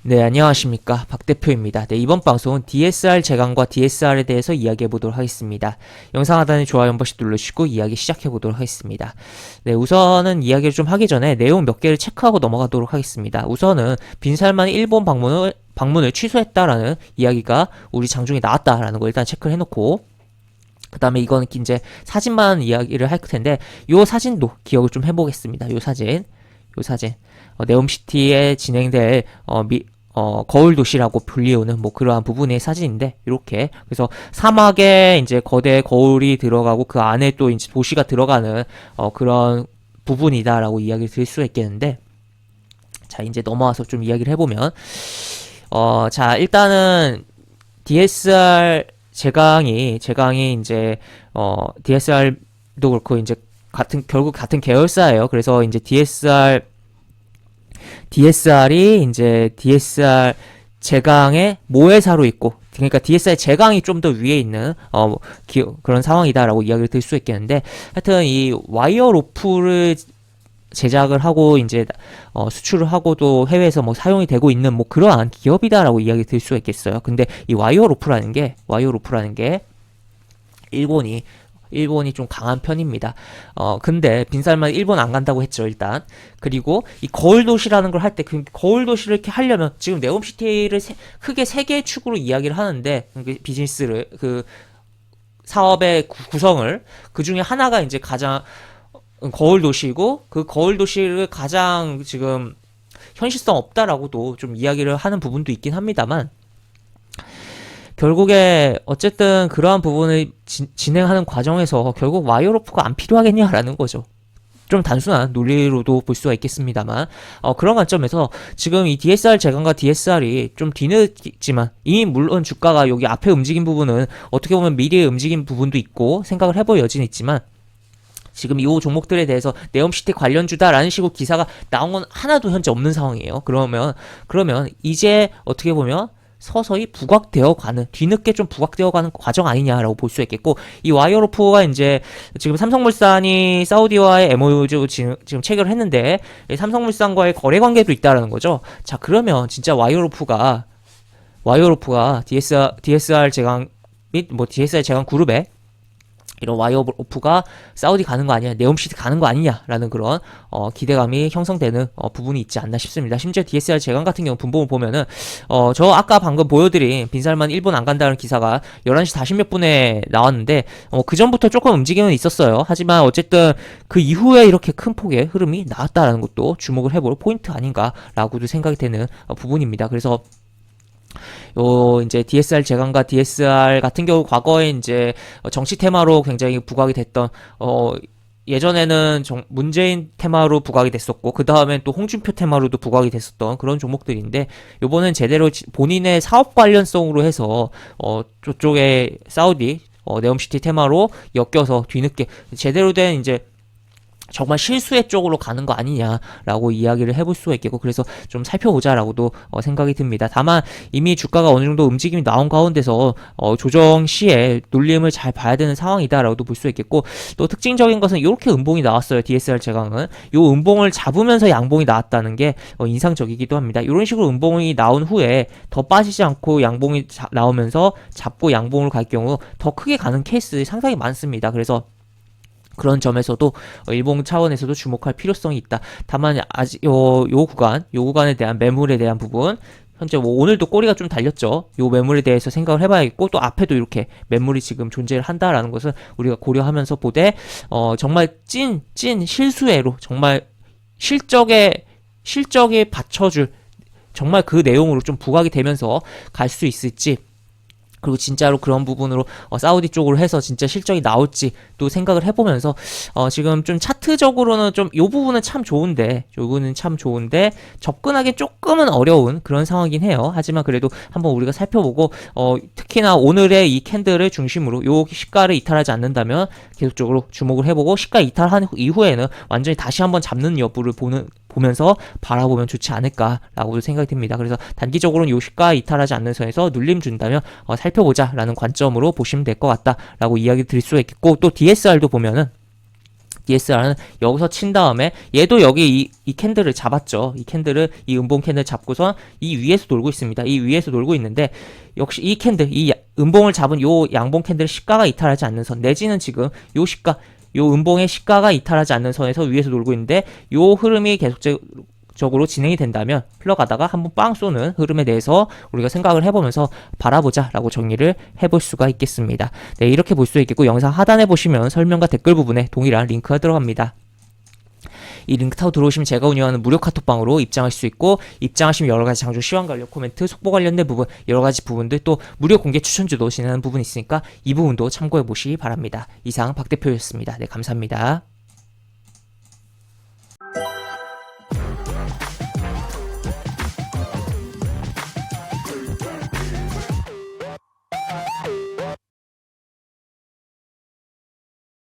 네, 안녕하십니까. 박 대표입니다. 네, 이번 방송은 DSR 제강과 DSR에 대해서 이야기해 보도록 하겠습니다. 영상 하단에 좋아요 한 번씩 눌러주시고 이야기 시작해 보도록 하겠습니다. 네, 우선은 이야기를 좀 하기 전에 내용 몇 개를 체크하고 넘어가도록 하겠습니다. 우선은 빈살만이 일본 방문을 취소했다라는 이야기가 우리 장중에 나왔다라는 거 일단 체크를 해놓고, 그 다음에 이거는 이제 사진만 이야기를 할 텐데, 요 사진도 기억을 좀 해보겠습니다. 요 사진. 네옴시티에 진행될 거울 도시라고 불리우는 뭐 그러한 부분의 사진인데, 이렇게 그래서 사막에 이제 거대 거울이 들어가고 그 안에 또 이제 도시가 들어가는 그런 부분이다라고 이야기를 드릴 수가 있겠는데, 자 이제 넘어와서 좀 이야기를 해보면, 자 일단은 DSR 제강이 이제 DSR도 그렇고 이제 결국 같은 계열사예요. 그래서 이제 DSR이 이제 DSR 제강의 모회사로 있고, 그러니까 DSR 제강이 좀 더 위에 있는 그런 상황이다라고 이야기를 드릴 수 있겠는데, 하여튼 이 와이어 로프를 제작을 하고 이제 수출을 하고도 해외에서 뭐 사용이 되고 있는 뭐 그러한 기업이다라고 이야기 드릴 수가 있겠어요. 근데 이 와이어 로프라는 게 일본이 좀 강한 편입니다. 근데 빈살만 일본 안 간다고 했죠, 일단. 그리고 이 거울 도시라는 걸 할 때, 그 거울 도시를 이렇게 하려면 지금 네옴시티를 크게 세 개의 축으로 이야기를 하는데, 비즈니스를, 그 사업의 구성을, 그 중에 하나가 이제 가장 거울 도시고, 그 거울 도시를 가장 지금 현실성 없다라고도 좀 이야기를 하는 부분도 있긴 합니다만, 결국에 어쨌든 그러한 부분을 진행하는 과정에서 결국 와이어로프가 안 필요하겠냐라는 거죠. 좀 단순한 논리로도 볼 수가 있겠습니다만, 그런 관점에서 지금 이 DSR 제강과 DSR이 좀 뒤늦지만, 이미 물론 주가가 여기 앞에 움직인 부분은 어떻게 보면 미리에 움직인 부분도 있고 생각을 해볼 여지는 있지만, 지금 이 종목들에 대해서 네옴시티 관련주다라는 식으로 기사가 나온 건 하나도 현재 없는 상황이에요. 그러면 이제 어떻게 보면 서서히 뒤늦게 좀 부각되어가는 과정 아니냐라고 볼 수 있겠고, 이 와이어로프가 이제 지금 삼성물산이 사우디와의 MOU 지금 체결을 했는데, 삼성물산과의 거래 관계도 있다라는 거죠. 자, 그러면 진짜 와이어로프가 DSR 제강 및 뭐 DSR 제강 그룹에 이런 와이어로프가 사우디 가는 거 아니냐, 네옴시티 가는 거 아니냐라는 그런 기대감이 형성되는 부분이 있지 않나 싶습니다. 심지어 DSR 제강 같은 경우 분봉을 보면은 저 아까 방금 보여드린 빈살만 일본 안 간다는 기사가 11시 40몇 분에 나왔는데, 그 전부터 조금 움직임은 있었어요. 하지만 어쨌든 그 이후에 이렇게 큰 폭의 흐름이 나왔다라는 것도 주목을 해볼 포인트 아닌가라고도 생각이 되는 부분입니다. 그래서 이제 DSR 제강과 DSR 같은 경우 과거에 이제 정치 테마로 굉장히 부각이 됐던, 예전에는 문재인 테마로 부각이 됐었고, 그 다음엔 또 홍준표 테마로도 부각이 됐었던 그런 종목들인데, 요번엔 제대로 본인의 사업 관련성으로 해서 저쪽에 사우디 네옴시티 테마로 엮여서 뒤늦게 제대로 된 이제 정말 실수의 쪽으로 가는 거 아니냐라고 이야기를 해볼 수가 있겠고, 그래서 좀 살펴보자라고도 생각이 듭니다. 다만 이미 주가가 어느 정도 움직임이 나온 가운데서 조정 시에 놀림을 잘 봐야 되는 상황이다라고도 볼 수 있겠고, 또 특징적인 것은 이렇게 음봉이 나왔어요. DSR 제강은 요 음봉을 잡으면서 양봉이 나왔다는 게 인상적이기도 합니다. 이런 식으로 음봉이 나온 후에 더 빠지지 않고 양봉이 나오면서 잡고 양봉으로 갈 경우 더 크게 가는 케이스 상당히 많습니다. 그래서 그런 점에서도 일본 차원에서도 주목할 필요성이 있다. 다만 아직 요 구간에 대한 매물에 대한 부분, 현재 뭐 오늘도 꼬리가 좀 달렸죠. 요 매물에 대해서 생각을 해봐야겠고, 또 앞에도 이렇게 매물이 지금 존재를 한다라는 것을 우리가 고려하면서 보되, 정말 찐 실수혜로, 정말 실적에 받쳐줄 정말 그 내용으로 좀 부각이 되면서 갈 수 있을지, 그리고 진짜로 그런 부분으로 사우디 쪽으로 해서 진짜 실적이 나올지 또 생각을 해보면서, 지금 좀 차트적으로는 좀 요 부분은 참 좋은데 접근하기 조금은 어려운 그런 상황이긴 해요. 하지만 그래도 한번 우리가 살펴보고, 특히나 오늘의 이 캔들을 중심으로 요 시가를 이탈하지 않는다면 계속적으로 주목을 해보고, 시가 이탈한 이후에는 완전히 다시 한번 잡는 여부를 보면서 바라보면 좋지 않을까라고 생각이 듭니다. 그래서 단기적으로는 요 시가 이탈하지 않는 선에서 눌림 준다면 살펴보자라는 관점으로 보시면 될 것 같다라고 이야기 드릴 수가 있겠고, 또 DSR도 보면은 DSR은 여기서 친 다음에 얘도 여기 이 캔들을 잡았죠. 이 캔들을 이 음봉 캔들 잡고서 이 위에서 놀고 있습니다. 이 위에서 놀고 있는데 역시 이 캔들 이 음봉을 잡은 요 양봉 캔들 시가가 이탈하지 않는 선 내지는 지금 요 시가 요 음봉의 시가가 이탈하지 않는 선에서 위에서 놀고 있는데 요 흐름이 계속적으로 진행이 된다면 흘러가다가 한번 빵 쏘는 흐름에 대해서 우리가 생각을 해보면서 바라보자 라고 정리를 해볼 수가 있겠습니다. 네, 이렇게 볼 수 있겠고 영상 하단에 보시면 설명과 댓글 부분에 동일한 링크가 들어갑니다. 이 링크 타고 들어오시면 제가 운영하는 무료 카톡방으로 입장하실 수 있고 입장하시면 여러가지 장조 시황 관련 코멘트, 속보 관련된 부분 여러가지 부분들 또 무료 공개 추천주도 진행하는 부분이 있으니까 이 부분도 참고해 보시기 바랍니다. 이상 박 대표였습니다. 네, 감사합니다.